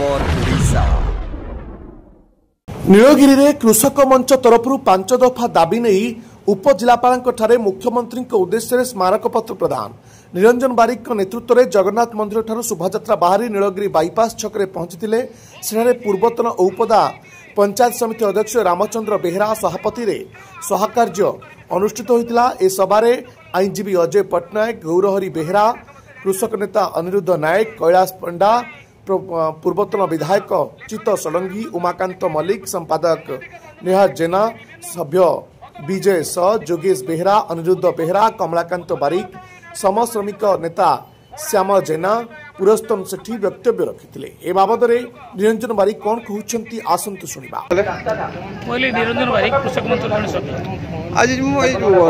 खबर ओडिशा। नीलगिरी रे कृषक मंच तरफ 5 दफा दाबी नहीं उपजिलापाल मुख्यमंत्री उद्देश्य स्मारक पत्र प्रदान। निरंजन बारिक नेतृत्व में जगन्नाथ मंदिर ठारू शोभायात्रा बाहरी नीलगिरी बाईपास छक पहुंची सेठारे पूर्वतन औपदा पंचायत समिति अध्यक्ष रामचंद्र बेहरा सभापति रे सहाकार्य अनुष्ठित होता। ए सभारे आईनजीवी अजय पट्टनायक, गौरहरी बेहरा, कृषक नेता अनिरुद्ध नायक, कैलाश पंडा, पूर्वतन विधायक चित्त षडंगी, उमाकांत मल्लिक, संपादक नेहा जेना, सभ्य विजय स, जोगेश बेहरा, अनिरुद्ध बेहरा, कमलाकांत बारिक, सम श्रमिक नेता श्याम जेना, पुरस्तम सेठी वक्तव्य रखिथिले। ए बाबद रे निरंजन बारिक कोन कहउछंती आसंतु सुनिबा। पहले निरंजन बारिक कृषक मंच जन सभ्य आज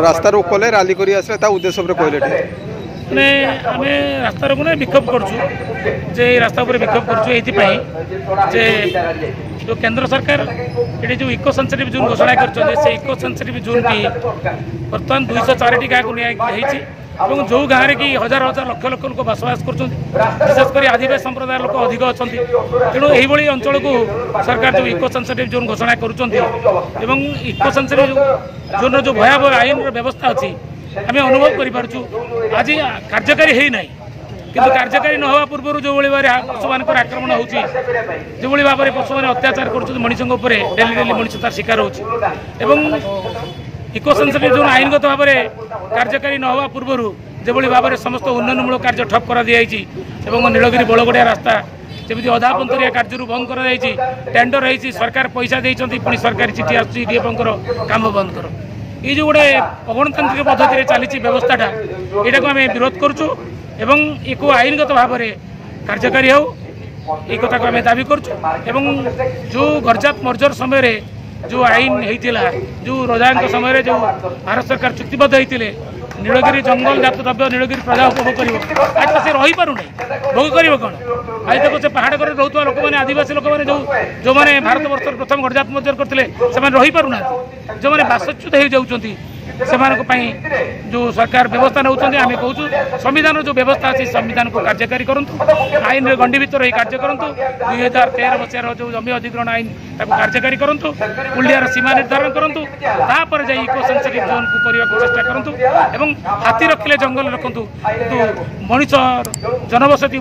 रास्ता रोकले रैली करी आसले ता उद्देश्य रे कहले ने आमे रास्ता रोक ने विक्षोभ करछु जे रास्ता ऊपर विक्षोभ करछु एथि जे जो केंद्र सरकार ये जो इको सेंसिटिव जोन घोषणा कर से इको सेंसिटिव जोन की बर्तमान 204 टी गाँ को निया जो गाँव कि हजार हजार लक्ष लक्ष लोक बसवास कर विशेषकर आदिवासी संप्रदाय लोक अधिक अच्छा तेणु यही अंचल को सरकार जो इको सेंसिटिव जोन घोषणा कर इको सेंसिटिव जोन जो भयावह आईन व्यवस्था अच्छी आम अनुभव कर आज कार्यकारी है ना किंतु कार्यकारी न हवा पूर्व जो भाव पशु मान आक्रमण होची जो भाव में पशु मैंने अत्याचार कर मनुष्यों डेली डेली मनुष्य तार शिकार होची इको सेंसिटिव जोन आईनगत भाव में कार्यकारी न हवा पूर्व जो भाव में समस्त उन्नयनमूलक कार्य ठप कर दी नीलगिरी बड़गड़िया रास्ता जमी अधा पंतरिया कार्य बंद कर टेंडर होती सरकार पैसा देती पुणी सरकारी चिठी आसपंकर काम बंद कर ये जो गोटे अगणतांत्रिक पद्धति चली व्यवस्थाटा यहाँ को आम विरोध करुचु एवं एको आईनगत भाव में कार्यकारी हो एक कथा को आम दाबी करुचु जो गरजात मर्जर समय जो आईन होता जो रजा समय जो भारत सरकार चुक्तिबद्ध होते नीलगिरी जंगल जात द्रव्य नीलगिरी प्रजा उपभोग कर आज तो सी रही पारना भोग कर कौन आज तक से पहाड़ कर रोकवा लोक मैंने आदिवासी लोक मैंने जो मैंने भारत वर्ष प्रथम गरजात मर्जर करते से रही पारना जो मैंने बासच्युत हो जाती जो सरकार व्यवस्था नौ आम कहूँ संविधान जो व्यवस्था अच्छी संविधान को कार्यकारी करूँ आईन गंडी भर कार्य करूँ 2013 मसीहार जो जमी अधिग्रहण आईन कार्यकारी करूँ पुलियार सीमा निर्धारण करूँ तापर जा इको सेंसिटिव जोन को करने को चेष्टा करूँ हाथी रखिले जंगल रखु किंतु मनीष जनबसती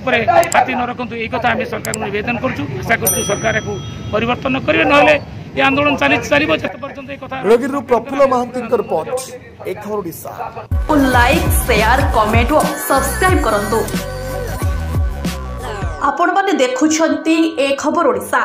हाथी न रखु यही कथा आम सरकार निवेदन करूँ आशा करूँ सरकार को परिवर्तन करेंगे ना ये आंदोलन चलो जिते पर्यटन एक कथा नीलगिरी प्रफुल्ल महांती रिपोर्ट एक खबर ओडिशा। लाइक शेयर कमेंट और सब्सक्राइब करंतु। आपण माने देखुछंती एक खबर ओडिशा।